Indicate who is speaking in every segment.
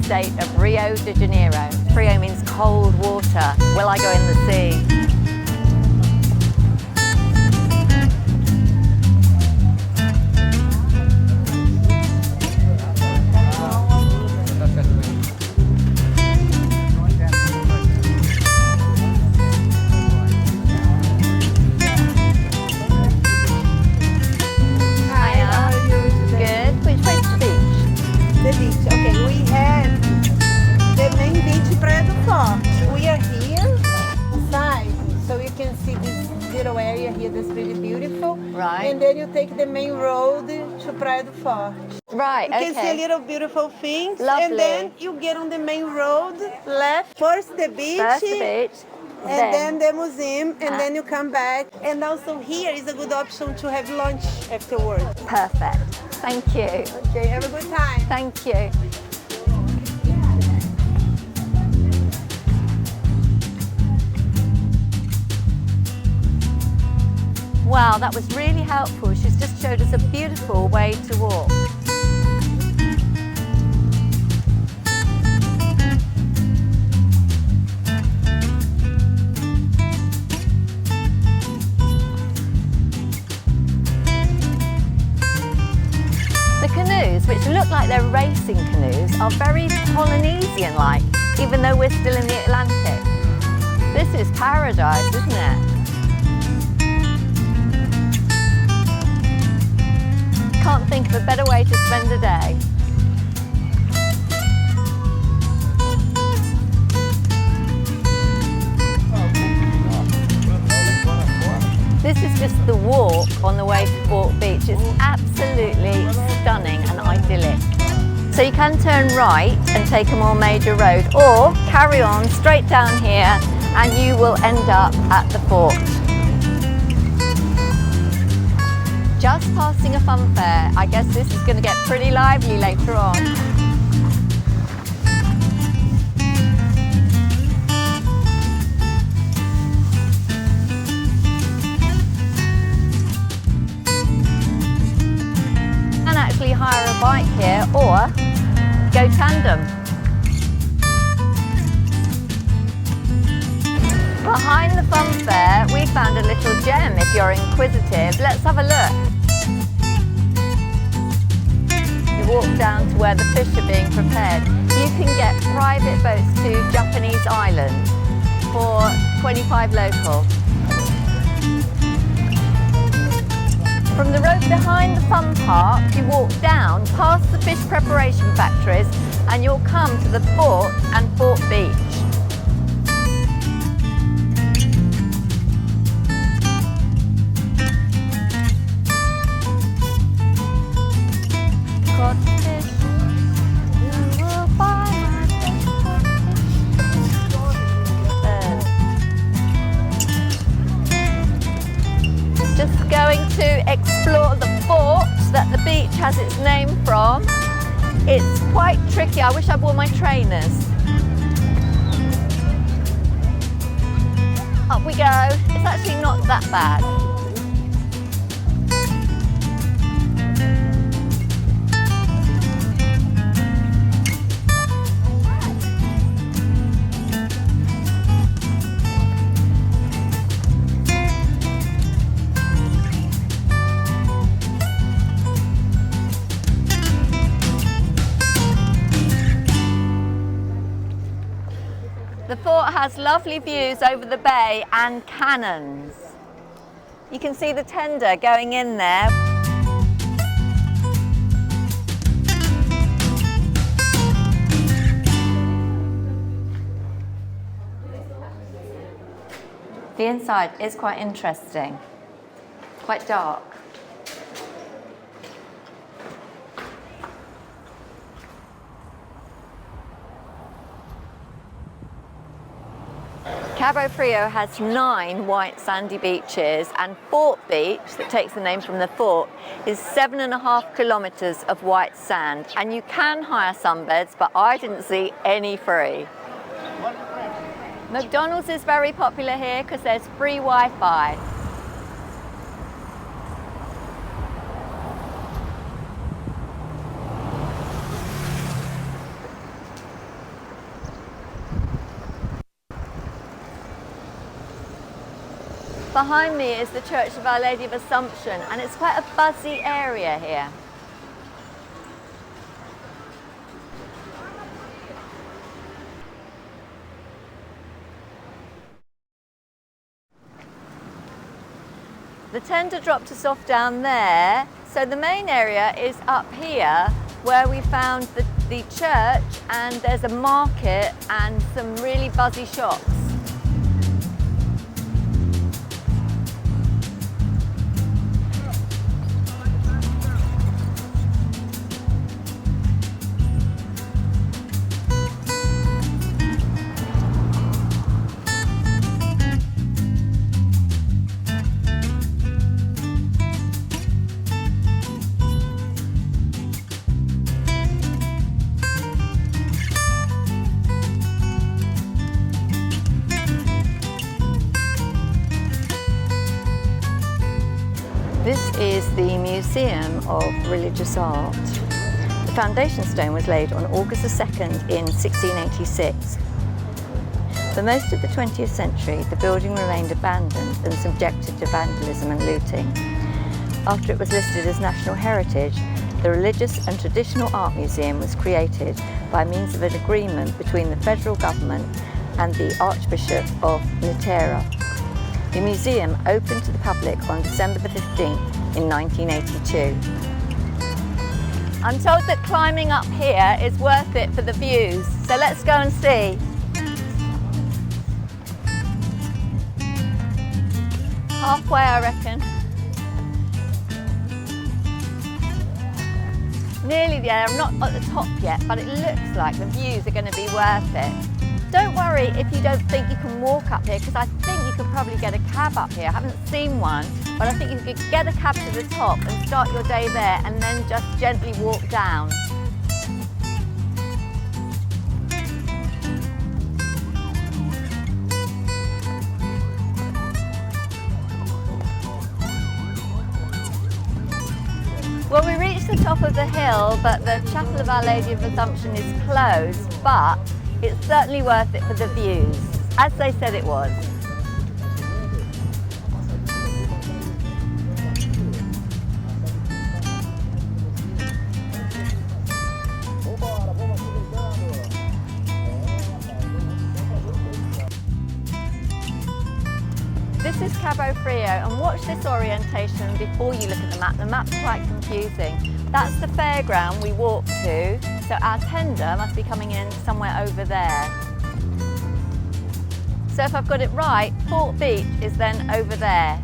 Speaker 1: state of Rio de Janeiro. Frio means cold water. Will I go in the sea?
Speaker 2: Okay, we have the main beach, Praia do Forte. We are here inside, so you can see this little area here that's really beautiful.
Speaker 1: Right.
Speaker 2: And then you take the main road to Praia do Forte.
Speaker 1: Right,
Speaker 2: You can see a little beautiful things.
Speaker 1: Lovely.
Speaker 2: And then you get on the main road, left, first the beach.
Speaker 1: First the beach.
Speaker 2: And then the museum, and then you come back. And also here is a good option to have lunch afterwards.
Speaker 1: Perfect. Thank you.
Speaker 2: Okay, have a good time.
Speaker 1: Thank you. Wow, that was really helpful. She's just showed us a beautiful way to walk. The canoes, which look like they're racing canoes, are very Polynesian-like, even though we're still in the Atlantic. This is paradise, isn't it? Can't think of a better way to spend a day. This is just the walk on the way to Forte Beach. It's absolutely stunning and idyllic. So you can turn right and take a more major road, or carry on straight down here and you will end up at the fort. Just passing a fun fair. I guess this is going to get pretty lively later on. Actually hire a bike here or go tandem. Behind the fun fair we found a little gem if you're inquisitive. Let's have a look. You walk down to where the fish are being prepared. You can get private boats to Japanese island for 25 local. From the road behind the fun park, you walk down past the fish preparation factories and you'll come to the fort and Forte Beach. Caught fish, you will find my fish. Just going to explore the fort that the beach has its name from. It's quite tricky. I wish I wore my trainers. Up we go. It's actually not that bad. The fort has lovely views over the bay and cannons. You can see the tender going in there. The inside is quite interesting, quite dark. Cabo Frio has 9 white sandy beaches, and Forte Beach, that takes the name from the fort, is 7.5 kilometres of white sand. And you can hire sunbeds, but I didn't see any free. McDonald's is very popular here because there's free Wi-Fi. Behind me is the Church of Our Lady of Assumption, and it's quite a buzzy area here. The tender dropped us off down there, so the main area is up here where we found the church, and there's a market and some really buzzy shops. This is the Museum of Religious Art. The foundation stone was laid on August the 2nd in 1686. For most of the 20th century, the building remained abandoned and subjected to vandalism and looting. After it was listed as National Heritage, the Religious and Traditional Art Museum was created by means of an agreement between the federal government and the Archbishop of Matera. The museum opened to the public on December the 15th in 1982. I'm told that climbing up here is worth it for the views, so let's go and see. Halfway, I reckon. Nearly there, I'm not at the top yet, but it looks like the views are going to be worth it. Don't worry if you don't think you can walk up here, because I think you could probably get a cab up here. I haven't seen one, but I think you could get a cab to the top and start your day there and then just gently walk down. Well, we reached the top of the hill, but the Chapel of Our Lady of Assumption is closed, but it's certainly worth it for the views, as they said it was. This is Cabo Frio, and watch this orientation before you look at the map. The map's quite confusing. That's the fairground we walked to, so our tender must be coming in somewhere over there. So if I've got it right, Fort Beach is then over there.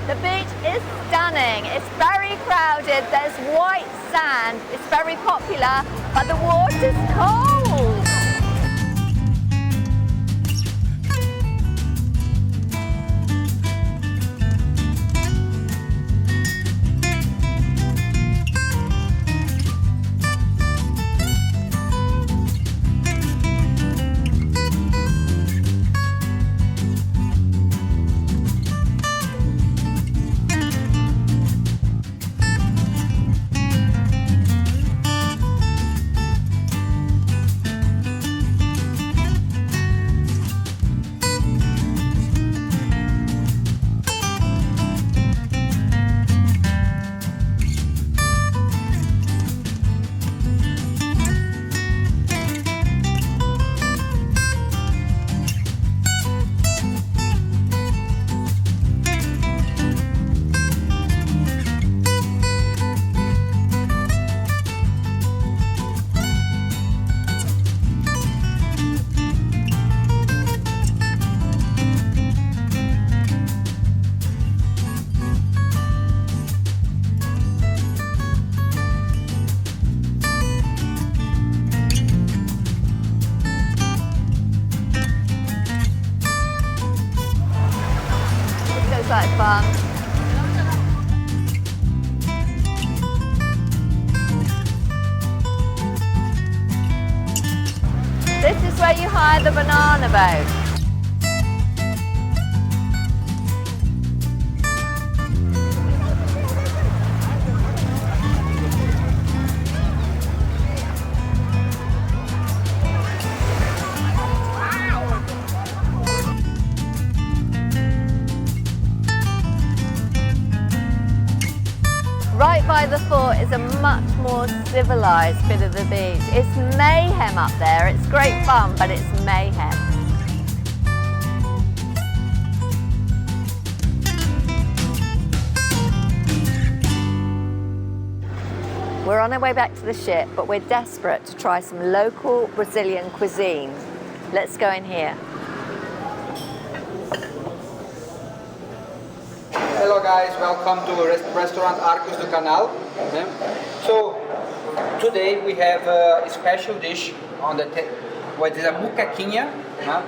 Speaker 1: The beach is stunning. It's very crowded. There's white sand. It's very popular, but the water's cold. Like fun. where you hire the banana boat. Right by the fort is a much more civilized bit of the beach. It's mayhem up there. It's great fun, but it's mayhem. We're on our way back to the ship, but we're desperate to try some local Brazilian cuisine. Let's go in here.
Speaker 3: Hello guys, welcome to restaurant Arcos do Canal. So today we have a special dish on the what is a mucaquinha.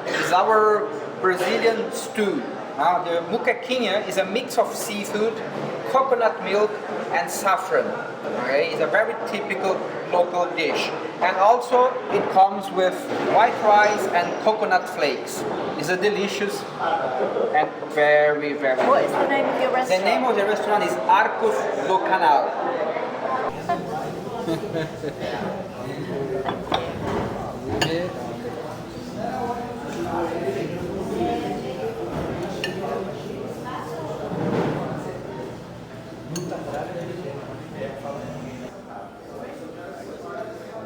Speaker 3: It's our Brazilian stew. The mucaquinha is a mix of seafood, coconut milk and saffron. Okay, it's a very typical local dish. And also it comes with white rice and coconut flakes. It's a delicious and very, very
Speaker 1: What is the name of your restaurant?
Speaker 3: The name of the restaurant is Arcos do Canal.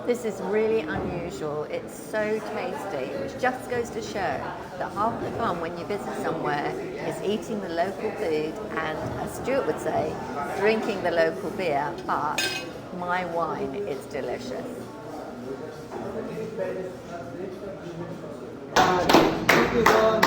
Speaker 1: This is really unusual. It's so tasty, which just goes to show that half the fun when you visit somewhere is eating the local food and, as Stuart would say, drinking the local beer, but my wine is delicious.
Speaker 3: Tudo bom,